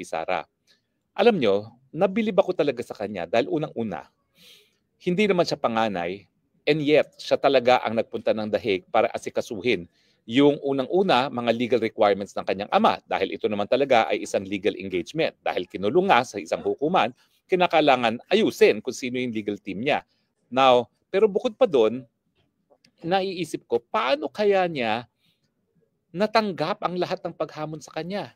Sara. Alam nyo, nabilib ako talaga sa kanya dahil unang-una, hindi naman siya panganay, and yet siya talaga ang nagpunta ng The Hague para asikasuhin yung unang-una mga legal requirements ng kanyang ama dahil ito naman talaga ay isang legal engagement. Dahil kinulong nga sa isang hukuman, kinakailangan ayusin kung sino yung legal team niya. Now, pero bukod pa doon, naiisip ko, paano kaya niya natanggap ang lahat ng paghamon sa kanya?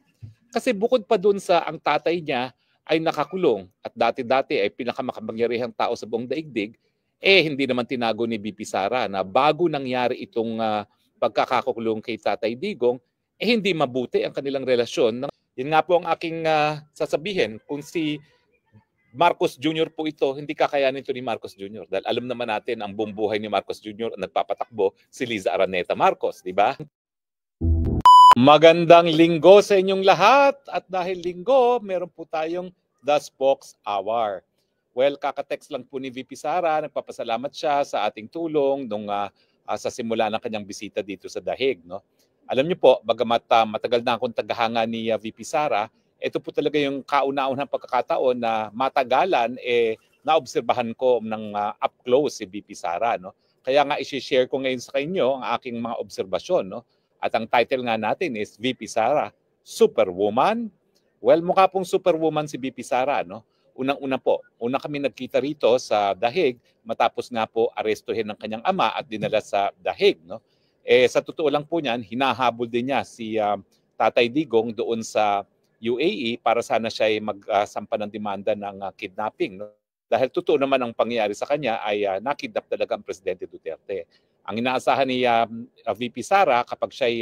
Kasi bukod pa doon sa ang tatay niya ay nakakulong at dati-dati ay pinakamakapangyarihang tao sa buong daigdig, hindi naman tinago ni BP Sara na bago nangyari itong pagkakakulong kay Tatay Digong, hindi mabuti ang kanilang relasyon. Yun nga po ang aking sasabihin, kung si Marcos Jr. po ito, hindi kakayanin ito ni Marcos Jr. Dahil alam naman natin ang buong buhay ni Marcos Jr. ang nagpapatakbo si Liza Araneta Marcos, di ba? Magandang linggo sa inyong lahat at dahil linggo, meron po tayong The Spokes Hour. Well, kakatext lang po ni VP Sara, nagpapasalamat siya sa ating tulong nung sa simula ng kanyang bisita dito sa The Hague. No? Alam niyo po, bagamat matagal na akong tagahanga ni VP Sara, ito po talaga yung kauna-unang pagkakataon na matagalan naobserbahan ko ng up close si VP Sara. No? Kaya nga i-share ko ngayon sa inyo ang aking mga obserbasyon. No? At ang title nga natin is VP Sara, Superwoman. Well, mukha pong superwoman si VP Sara. No? Unang-una po, una kami nagkita rito sa The Hague matapos nga po arestuhin ng kanyang ama at dinala sa The Hague. No? Sa totoo lang po niyan, hinahabol din niya si Tatay Digong doon sa UAE para sana siya ay magsampa ng demanda ng kidnapping. No? Dahil totoo naman ang pangyayari sa kanya ay nakidnap talaga ang Presidente Duterte. Ang inaasahan ni VP Sara kapag siya ay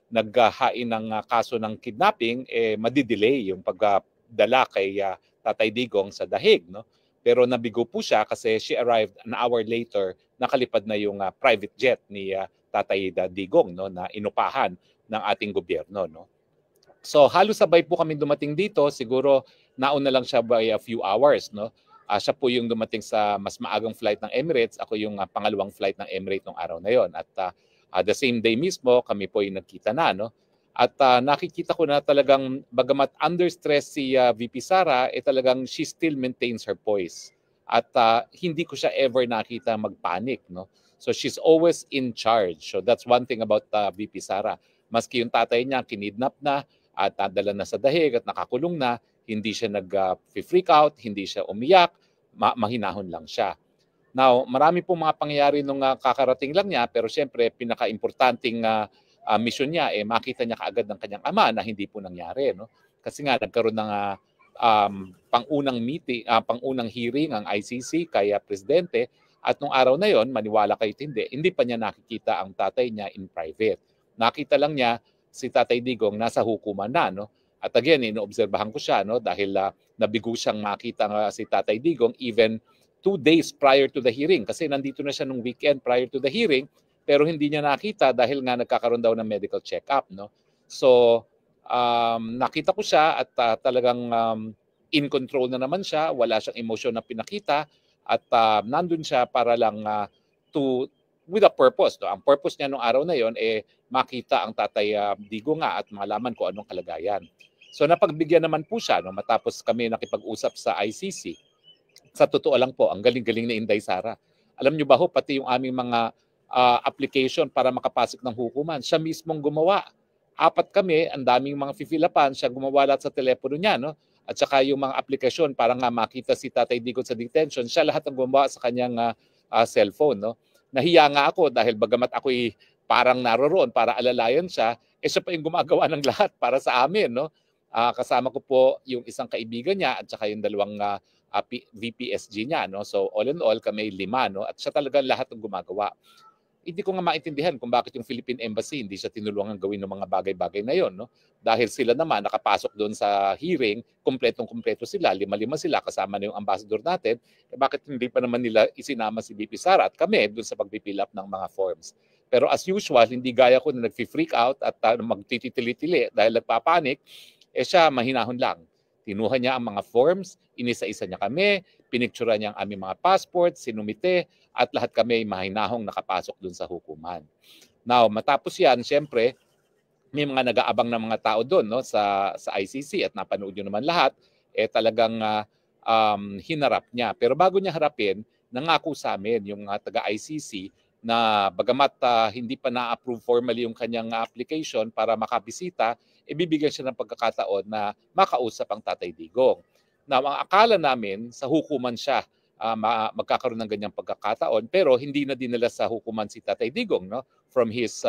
naghahain ng kaso ng kidnapping, madidelay yung pagdala kay Tatay Digong sa The Hague. No? Pero nabigo po siya kasi she arrived an hour later, nakalipad na yung private jet ni Tatay Digong, no? Na inupahan ng ating gobyerno. No? So halos sabay po kami dumating dito, siguro nauna lang siya by a few hours. No? Siya po yung dumating sa mas maagang flight ng Emirates, ako yung pangalawang flight ng Emirates nung araw na yon. At the same day mismo, kami po yung nagkita na. No? At nakikita ko na talagang bagamat under stress si VP Sara, talagang she still maintains her poise. At hindi ko siya ever nakita magpanic. No? So she's always in charge. So that's one thing about VP Sara. Maski yung tatay niya kinidnap na at nadala na sa The Hague at nakakulong na, hindi siya nag-freak out, hindi siya umiyak, mahinahon lang siya. Now, marami pong mga pangyayari nung kakarating lang niya, pero siyempre, pinaka-importanting mission niya, makita niya kaagad ng kanyang ama na hindi po nangyari. No? Kasi nga, nagkaroon ng pangunang meeting, pangunang hearing ang ICC kay Presidente, at nung araw na yon, maniwala kayo hindi pa niya nakikita ang tatay niya in private. Nakita lang niya si Tatay Digong nasa hukuman na. No? At again, inoobserbahan ko siya dahil nabigo siyang makita si Tatay Digong even 2 days prior to the hearing. Kasi nandito na siya nung weekend prior to the hearing, pero hindi niya nakita dahil nga nagkakaroon daw ng medical check-up. No? So, nakita ko siya at talagang in control na naman siya. Wala siyang emosyon na pinakita at nandun siya para lang with a purpose. No? Ang purpose niya nung araw na yon makita ang Tatay Digong nga at malaman kung anong kalagayan. So napagbigyan naman po siya matapos kami nakipag-usap sa ICC. Sa totoo lang po, ang galing-galing ni Inday Sara. Alam niyo ba ho, pati yung aming mga application para makapasok ng hukuman, siya mismong gumawa. 4 kami, ang daming mga fifilapan, siya gumawa lahat sa telepono niya. No? At saka yung mga aplikasyon para nga makita si Tatay Digong sa detention, siya lahat ang gumawa sa kanyang cellphone. No? Nahiya nga ako dahil bagamat ako'y parang naroroon para alalayan siya, siya pa yung gumagawa ng lahat para sa amin. No? Kasama ko po yung isang kaibigan niya at saka yung dalawang VPSG niya. No? So all in all, kami 5. No? At siya talaga lahat ng gumagawa. Hindi ko nga maintindihan kung bakit yung Philippine Embassy hindi siya tinulungan gawin ng mga bagay-bagay na yon. No? Dahil sila naman nakapasok doon sa hearing, kumpletong-kumpleto sila, 5 sila, kasama na yung ambassador natin. Bakit hindi pa naman nila isinama si VP Sara at kami doon sa pag-fill up ng mga forms? Pero as usual, hindi gaya ko na nag-freak out at magtitili-tili dahil nagpapanik, siya mahinahon lang. Tinuha niya ang mga forms, inisa-isa niya kami, pinictura niya ang aming mga passport, sinumite, at lahat kami mahinahong nakapasok dun sa hukuman. Now, matapos yan, siyempre, may mga nag-aabang na mga tao doon, no, sa ICC, at napanood nyo naman lahat, talagang hinarap niya. Pero bago niya harapin, nangako sa amin yung taga-ICC na bagamat hindi pa na-approve formally yung kanyang application para makabisita, ibibigyan siya ng pagkakataon na makausap ang Tatay Digong. Now, ang akala namin sa hukuman siya magkakaroon ng ganyang pagkakataon, pero hindi na dinala sa hukuman si Tatay Digong, no, from his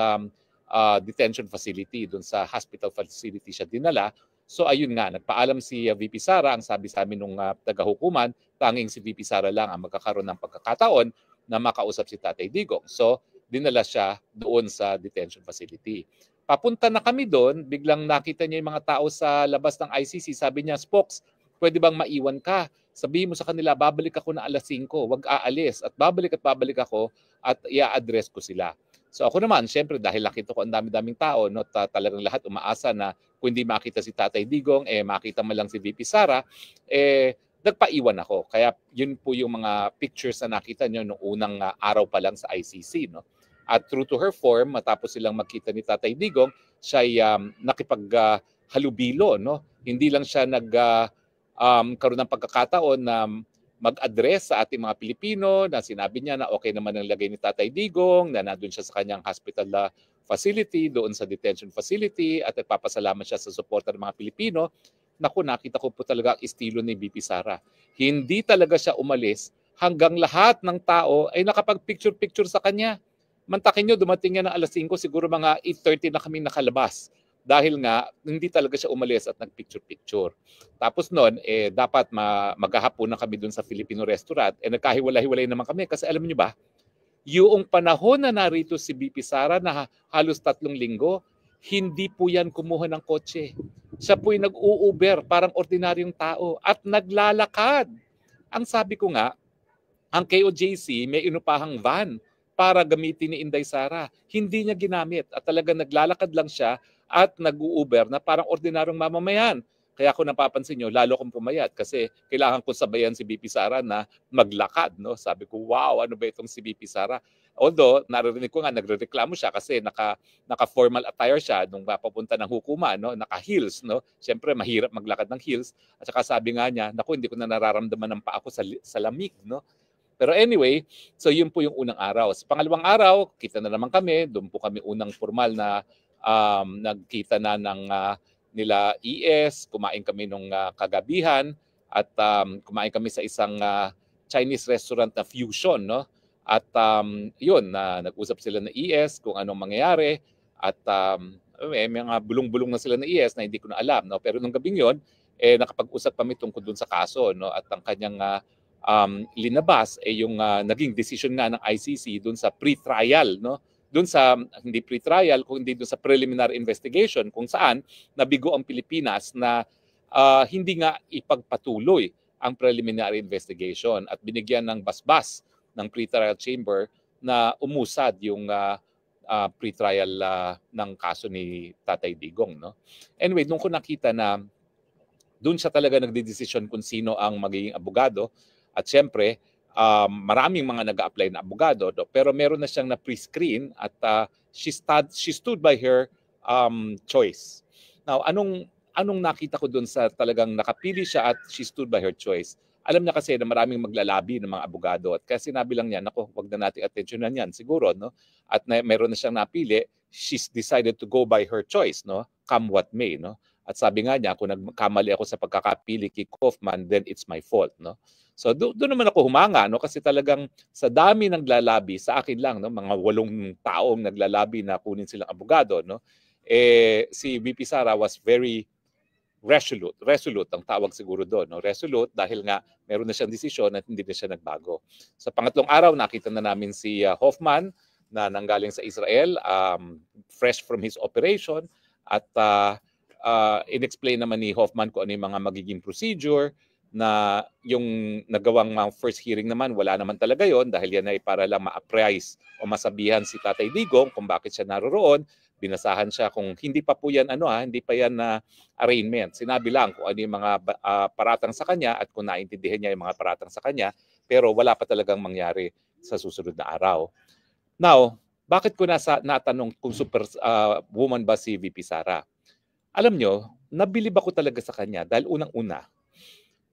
detention facility. Doon sa hospital facility siya dinala. So ayun nga, nagpaalam si VP Sara. Ang sabi sa amin nung taga-hukuman, tanging si VP Sara lang ang magkakaroon ng pagkakataon na makausap si Tatay Digong. So dinala siya doon sa detention facility. Papunta na kami doon, biglang nakita niya yung mga tao sa labas ng ICC. Sabi niya, Spokes, pwede bang maiwan ka? Sabihin mo sa kanila, babalik ako na alas 5, wag aalis. At babalik ako at i-address ko sila. So ako naman, syempre dahil nakita ko ang dami-daming tao, no, talagang lahat umaasa na kung hindi makita si Tatay Digong, makita man lang si VP Sara, nagpaiwan ako. Kaya yun po yung mga pictures na nakita nyo nung unang araw pa lang sa ICC. No? At true to her form, matapos silang magkita ni Tatay Digong, siya ay nakipaghalubilo. No? Hindi lang siya karoon ng pagkakataon na mag-address sa ating mga Pilipino, na sinabi niya na okay naman ang lagay ni Tatay Digong, na nandun siya sa kanyang hospital facility, doon sa detention facility, at nagpapasalamat siya sa suporta ng mga Pilipino. Naku, nakita ko po talaga ang estilo ni VP Sara. Hindi talaga siya umalis hanggang lahat ng tao ay nakapag-picture-picture sa kanya. Mantakin nyo, dumating niya ng alas 5, siguro mga 8:30 na kami nakalabas. Dahil nga, hindi talaga siya umalis at nag-picture-picture. Tapos noon, dapat maghahapon na kami doon sa Filipino restaurant. Nagkahiwalay-hiwalay naman kami kasi alam niyo ba, yung panahon na narito si BP Sara na halos 3 linggo, hindi po yan kumuha ng kotse. Siya po'y nag-u-Uber, parang ordinaryong tao, at naglalakad. Ang sabi ko nga, ang KOJC may inupahang van para gamitin ni Inday Sara. Hindi niya ginamit at talagang naglalakad lang siya at nag-u-Uber na parang ordinaryong mamamayan. Kaya kung napapansin nyo, lalo kong pumayat kasi kailangan ko sabayan si BP Sara na maglakad. No? Sabi ko, wow, ano ba itong si BP Sara? Although, naririnig ko nga, nagre-reklamo siya kasi naka-formal attire siya nung papunta ng hukuman, no? Naka-heels. No? Siyempre, mahirap maglakad ng heels. At saka sabi nga niya, naku, hindi ko na nararamdaman ng paa ko sa lamig. No? Pero anyway, so yun po yung unang araw. Sa pangalawang araw, kita na naman kami. Doon po kami unang formal na nagkita na ng nila ES, kumain kami nung kagabihan at kumain kami sa isang Chinese restaurant na Fusion, no? At yun, nag-usap sila ng ES kung anong mangyayari at may mga bulong-bulong na sila ng ES na hindi ko na alam, no? Pero nung gabing yun, nakapag-usap kami tungkol dun sa kaso, no? At ang kanyang linabas yung naging decision nga ng ICC dun sa pre-trial, no? Doon sa hindi pre-trial, kundi doon sa preliminary investigation kung saan nabigo ang Pilipinas na hindi nga ipagpatuloy ang preliminary investigation at binigyan ng basbas ng pre-trial chamber na umusad yung pre-trial ng kaso ni Tatay Digong. No? Anyway, nung ko nakita na doon siya talaga nagdedesisyon kung sino ang magiging abogado at syempre, maraming mga nag-a-apply na abogado, pero meron na siyang na-pre-screen at she stood by her choice. Now, anong nakita ko doon sa talagang nakapili siya at she stood by her choice? Alam niya kasi na maraming maglalabi ng mga abogado at kaya sinabi lang niya, nako, wag na natin atensyonan yan siguro, no? At meron na siyang napili, she's decided to go by her choice, no? Come what may, no? At sabi nga niya, kung nagkamali ako sa pagkakapili kay Kaufman, then it's my fault, no? So doon naman ako humanga, no, kasi talagang sa dami ng naglalabi sa akin lang, no, mga 8 taong naglalabi na kunin silang abogado, no. Si VP Sara was very resolute ang tawag siguro doon, no. Resolute dahil nga meron na siyang desisyon at hindi na siya nagbago. Sa pangatlong araw nakita na namin si Hoffman na nanggaling sa Israel, fresh from his operation at in-explain naman ni Hoffman kung ano yung mga magiging procedure na yung nagawang first hearing naman, wala naman talaga yon dahil yan ay para lang ma-apprise o masabihan si Tatay Digong kung bakit siya naroroon. Binasahan siya kung hindi pa po yan, hindi pa yan na arraignment. Sinabi lang kung ano yung mga paratang sa kanya at kung naintindihan niya yung mga paratang sa kanya, pero wala pa talagang mangyari sa susunod na araw. Now, Bakit ko natanong kung super woman ba si VP Sara? Alam nyo, nabilib ako talaga sa kanya dahil unang-una,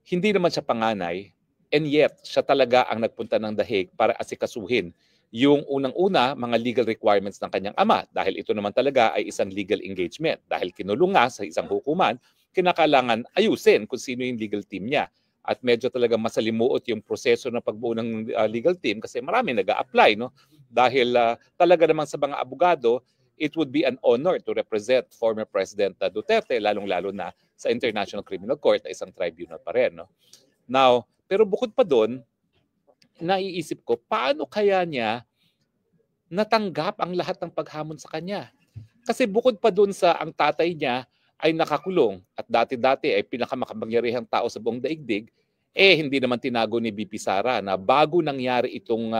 hindi naman siya panganay, and yet siya talaga ang nagpunta ng The Hague para asikasuhin yung unang-una mga legal requirements ng kanyang ama dahil ito naman talaga ay isang legal engagement. Dahil kinulong nga sa isang hukuman, kinakailangan ayusin kung sino yung legal team niya. At medyo talaga masalimuot yung proseso ng pagbuo ng legal team kasi marami nag-a-apply, no? Dahil talaga namang sa mga abogado, it would be an honor to represent former President Duterte, lalong-lalo na sa International Criminal Court na isang tribunal pa rin, no? Now, pero bukod pa doon, naiisip ko, paano kaya niya natanggap ang lahat ng paghamon sa kanya? Kasi bukod pa doon sa ang tatay niya ay nakakulong at dati-dati ay pinakamakapangyarihang tao sa buong daigdig, hindi naman tinago ni VP Sara na bago nangyari itong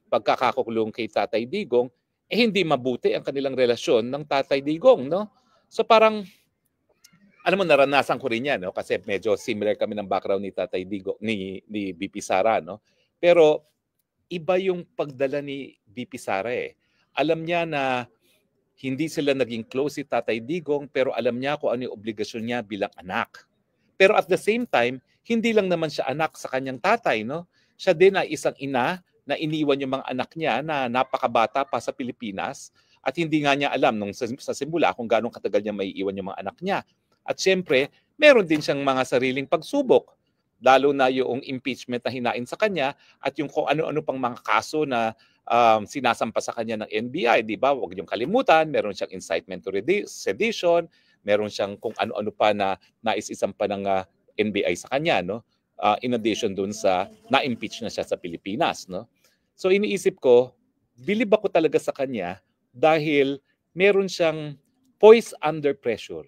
pagkakakulong kay Tatay Digong, hindi mabuti ang kanilang relasyon ng Tatay Digong, no? So parang, alam mo, naranasan ko rin yan, no? Kasi medyo similar kami ng background ni Tatay Digong, ni VP Sara, no? Pero iba yung pagdala ni VP Sara eh. Alam niya na hindi sila naging close si Tatay Digong pero alam niya kung ano yung obligasyon niya bilang anak. Pero at the same time, hindi lang naman siya anak sa kanyang tatay, no? Siya din ay isang ina na iniwan yung mga anak niya na napakabata pa sa Pilipinas at hindi nga niya alam nung sa simula kung gaano katagal niya maiiwan yung mga anak niya. At siyempre, meron din siyang mga sariling pagsubok, lalo na yung impeachment na hinain sa kanya at yung kung ano-ano pang mga kaso na sinasampa sa kanya ng NBI, di ba? Huwag niyong kalimutan, meron siyang incitement to sedition, meron siyang kung ano-ano pa na naisisampa ng NBI sa kanya, no? In addition dun sa na-impeach na siya sa Pilipinas, no? So iniisip ko, bilib ako talaga sa kanya dahil meron siyang poise under pressure.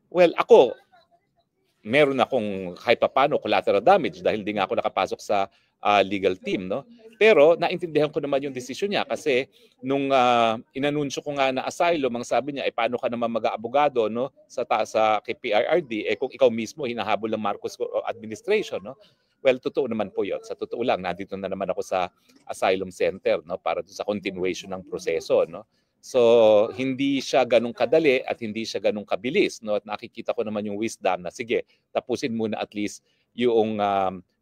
Well, ako, meron akong kahit paano collateral damage dahil di nga ako nakapasok sa legal team, no? Pero naintindihan ko naman yung desisyon niya kasi nung inanunsyo ko nga na asylum, ang sabi niya, paano ka naman mag-aabogado, no? Sa kay PRRD, kung ikaw mismo hinahabol ng Marcos administration, no? Well, totoo naman po 'yon. Sa totoo lang, nandito na naman ako sa asylum center, no, para sa continuation ng proseso, no? So, hindi siya ganun kadali at hindi siya ganun kabilis, no? At nakikita ko naman yung wisdom na sige, tapusin muna at least yung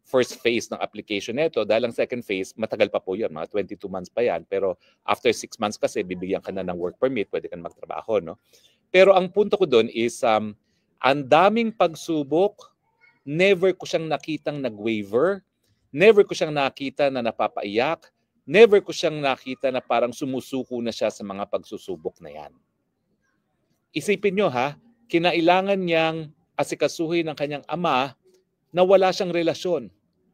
first phase ng application nito dahil ang second phase, matagal pa po yun, mga 22 months pa yan. Pero after 6 months kasi, bibigyan ka na ng work permit, pwede ka na magtrabaho, no? Pero ang punto ko doon is, ang daming pagsubok, never ko siyang nakitang nag-waiver, never ko siyang nakita na napapaiyak, never ko siyang nakita na parang sumusuko na siya sa mga pagsusubok na yan. Isipin nyo ha, kinailangan niyang asikasuhin ng kanyang ama na wala siyang relasyon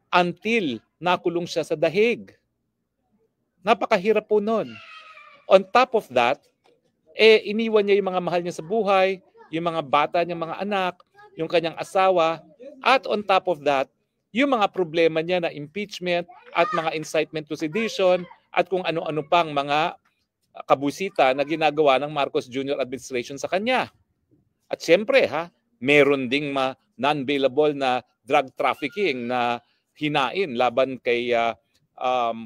until nakulong siya sa The Hague. Napakahirap po nun. On top of that, iniwan niya yung mga mahal niya sa buhay, yung mga bata niyang mga anak, yung kanyang asawa, at on top of that, yung mga problema niya na impeachment at mga incitement to sedition at kung ano-ano pang mga kabusita na ginagawa ng Marcos Jr. administration sa kanya. At siyempre, meron ding non-bailable na drug trafficking na hinain laban kay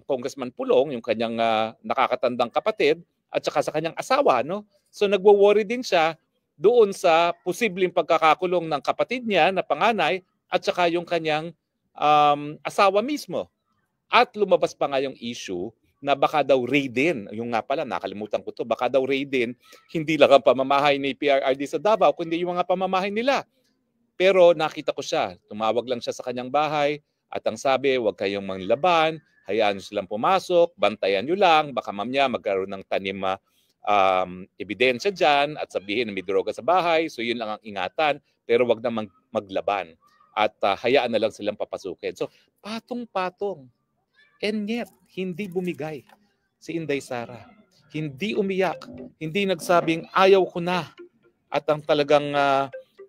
Congressman Pulong, yung kanyang nakakatandang kapatid, at saka sa kanyang asawa, no? So nagwo-worry din siya doon sa posibleng pagkakakulong ng kapatid niya na panganay at saka yung kanyang asawa mismo. At lumabas pa nga yung issue na baka daw raidin, yung nga pala, nakalimutan ko to, baka daw raidin, hindi lang ang pamamahay ni PRRD sa Davao, kundi yung mga pamamahay nila. Pero nakita ko siya, tumawag lang siya sa kanyang bahay, at ang sabi, huwag kayong manglaban, hayaan nyo silang pumasok, bantayan nyo lang, baka mamaya magkaroon ng tanim ebidensya dyan at sabihin na may droga sa bahay, so yun lang ang ingatan, pero wag na maglaban at hayaan na lang silang papasukin. So patong-patong. And yet, hindi bumigay si Inday Sara. Hindi umiyak, hindi nagsabing ayaw ko na. At ang talagang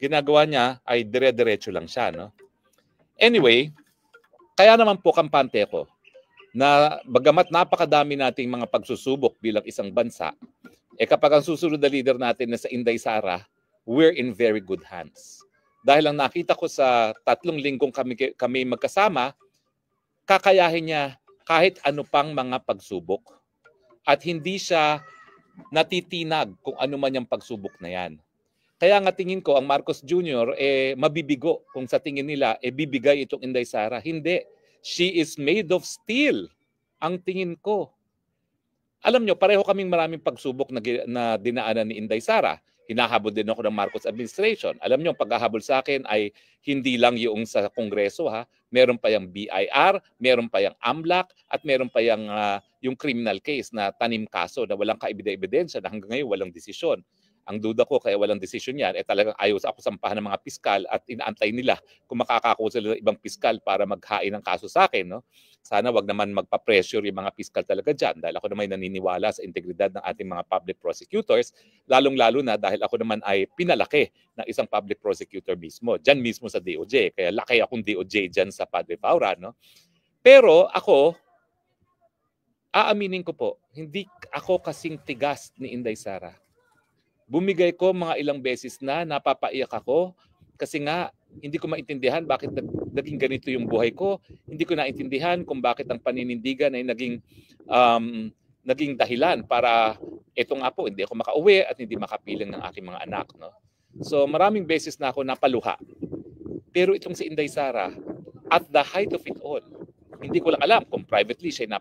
ginagawa niya ay dire-diretso lang siya, no? Anyway, kaya naman po kampante ko na bagamat napakadami nating mga pagsusubok bilang isang bansa, kapag ang susunod na leader natin na sa Inday Sara, we're in very good hands. Dahil ang nakita ko sa 3 linggong kami magkasama, kakayahin niya kahit ano pang mga pagsubok. at hindi siya natitinag kung ano man yung pagsubok na yan. Kaya nga tingin ko ang Marcos Jr. Mabibigo kung sa tingin nila bibigay itong Inday Sara. Hindi. She is made of steel. Ang tingin ko. Alam nyo, pareho kaming maraming pagsubok na dinaanan ni Inday Sara. Hinahabol din ako ng Marcos administration. Alam nyo, ang paghahabol sa akin ay hindi lang yung sa Kongreso, ha. Meron pa yung BIR, meron pa yung AMLAC, at meron pa yung criminal case na tanim kaso na walang kaebidensya na hanggang ngayon walang desisyon. Ang duda ko kaya walang desisyon yan, talagang ayaw ako sampahan ng mga piskal at inaantay nila kung makakakuha sila ng ibang piskal para maghain ng kaso sa akin. No? Sana wag naman magpa-pressure yung mga piskal talaga dyan dahil ako naman naniniwala sa integridad ng ating mga public prosecutors, lalong-lalo na dahil ako naman ay pinalaki ng isang public prosecutor mismo, dyan mismo sa DOJ. Kaya laki akong DOJ dyan sa Padre Paura. No? Pero ako, aaminin ko po, hindi ako kasing tigas ni Inday Sara. Bumigay ko mga ilang beses na napapaiyak ako kasi nga hindi ko maintindihan bakit naging ganito yung buhay ko. Hindi ko naintindihan kung bakit ang paninindigan ay naging dahilan para ito nga po, hindi ako makauwi at hindi makapiling ng aking mga anak. No? So maraming beses na ako napaluha. Pero itong si Inday Sara, at the height of it all, hindi ko lang alam kung privately siya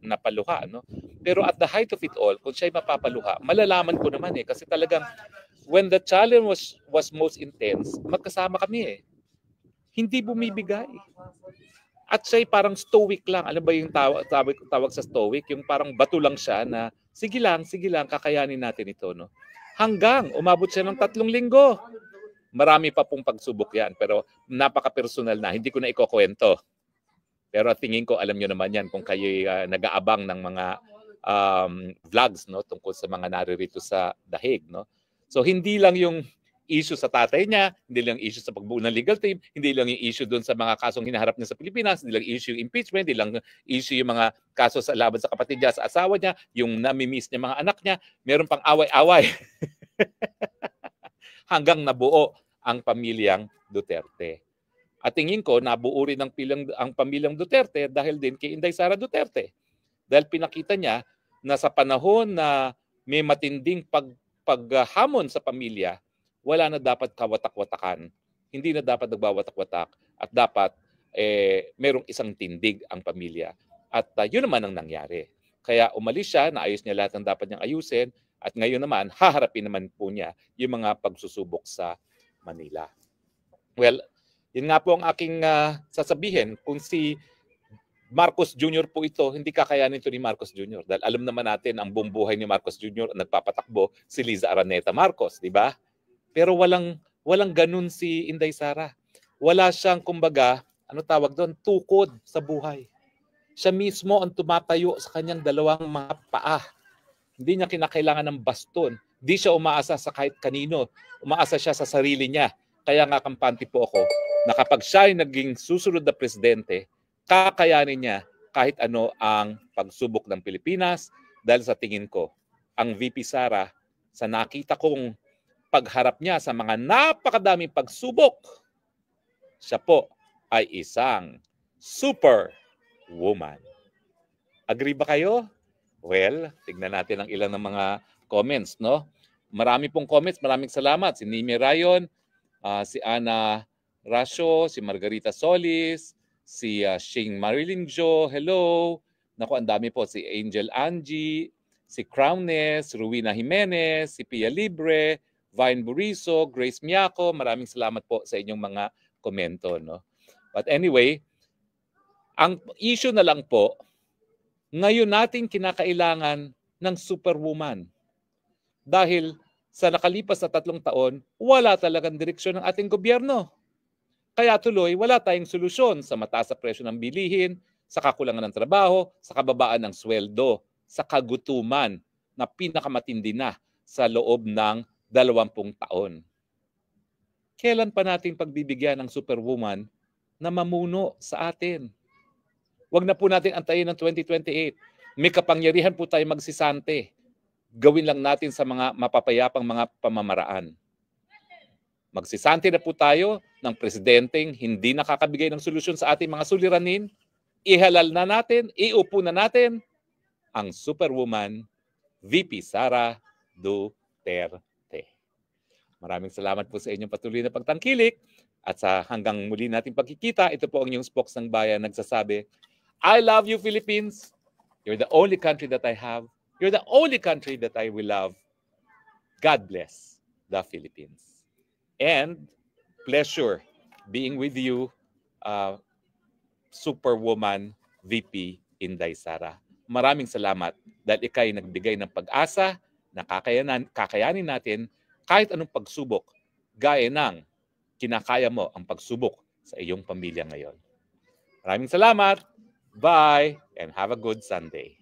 napaluha. No? Pero at the height of it all, kung siya'y mapapaluha, malalaman ko naman kasi talagang when the challenge was most intense, magkasama kami Hindi bumibigay. At siya'y parang stoic lang. Alam ba yung tawag sa stoic? Yung parang bato lang siya na sige lang, kakayanin natin ito. No? Hanggang umabot siya ng 3 linggo. Marami pa pong pagsubok yan, pero napaka-personal na. Hindi ko na ikukwento. Pero tingin ko, alam nyo naman yan kung kayo'y nag-aabang ng mga vlogs no, tungkol sa mga naririto sa dahig. No? So hindi lang yung issue sa tatay niya, hindi lang issue sa pagbuo ng legal team, hindi lang yung issue doon sa mga kasong hinaharap niya sa Pilipinas, hindi lang issue yung impeachment, hindi lang issue yung mga kaso sa laban sa kapatid niya, sa asawa niya, yung nami-miss niya mga anak niya, meron pang away-away. Hanggang nabuo ang pamilyang Duterte. At tingin ko, nabuo rin ang pamilyang Duterte dahil din kay Inday Sara Duterte. Dahil pinakita niya na sa panahon na may matinding paghamon sa pamilya, wala na dapat kawatak-watakan. Hindi na dapat nagbawatak-watak at dapat merong isang tindig ang pamilya. At yun naman ang nangyari. Kaya umalis siya, naayos niya lahat ng dapat niyang ayusin at ngayon naman, haharapin naman po niya yung mga pagsusubok sa Manila. Well, yun nga po ang aking sasabihin. Kung si Marcos Jr. po ito, hindi kakayanin ito ni Marcos Jr. Dahil alam naman natin ang buong buhay ni Marcos Jr. nagpapatakbo si Liza Araneta Marcos, di ba? Pero walang ganun si Inday Sara. Wala siyang, kumbaga, ano tawag doon, tukod sa buhay. Siya mismo ang tumatayo sa kanyang dalawang mga paa. Hindi niya kinakailangan ng baston. Hindi siya umaasa sa kahit kanino. Umaasa siya sa sarili niya. Kaya nga kampante po ako na kapag siya ay naging susunod na presidente, kakayanin niya kahit ano ang pagsubok ng Pilipinas dahil sa tingin ko, ang VP Sara, sa nakita kong pagharap niya sa mga napakadaming pagsubok, siya po ay isang super woman. Agree ba kayo? Well, tignan natin ang ilan ng mga comments, no? Marami pong comments, maraming salamat. Si Nimi Rayon, si Ana Rasio, si Margarita Solis, si Shing Marilyn Jo, hello. Naku, ang dami po. Si Angel Angie, si Crownness, Ruina Jimenez, si Pia Libre, Vine Buriso, Grace Miaco. Maraming salamat po sa inyong mga komento. No? But anyway, ang issue na lang po, ngayon natin kinakailangan ng superwoman. Dahil sa nakalipas na 3 taon, wala talagang direksyon ng ating gobyerno. Kaya tuloy, wala tayong solusyon sa mataas na presyo ng bilihin, sa kakulangan ng trabaho, sa kababaan ng sweldo, sa kagutuman na pinakamatindi na sa loob ng 20 taon. Kailan pa natin pagbibigyan ng superwoman na mamuno sa atin? Huwag na po natin antayin ng 2028. May kapangyarihan po tayo magsisante. Gawin lang natin sa mga mapapayapang mga pamamaraan. Magsisante na po tayo ng presidenteng hindi nakakabigay ng solusyon sa ating mga suliranin. Ihalal na natin, iupo na natin ang superwoman VP Sara Duterte. Maraming salamat po sa inyong patuloy na pagtangkilik at sa hanggang muli nating pagkikita, ito po ang inyong spokes ng bayan nagsasabi, I love you, Philippines. You're the only country that I have. You're the only country that I will love. God bless the Philippines. And pleasure being with you, Superwoman VP Inday Sara. Maraming salamat dahil ikay nagbigay ng pag-asa na kakayanin natin kahit anong pagsubok, gaya ng kinakaya mo ang pagsubok sa iyong pamilya ngayon. Maraming salamat. Bye and have a good Sunday.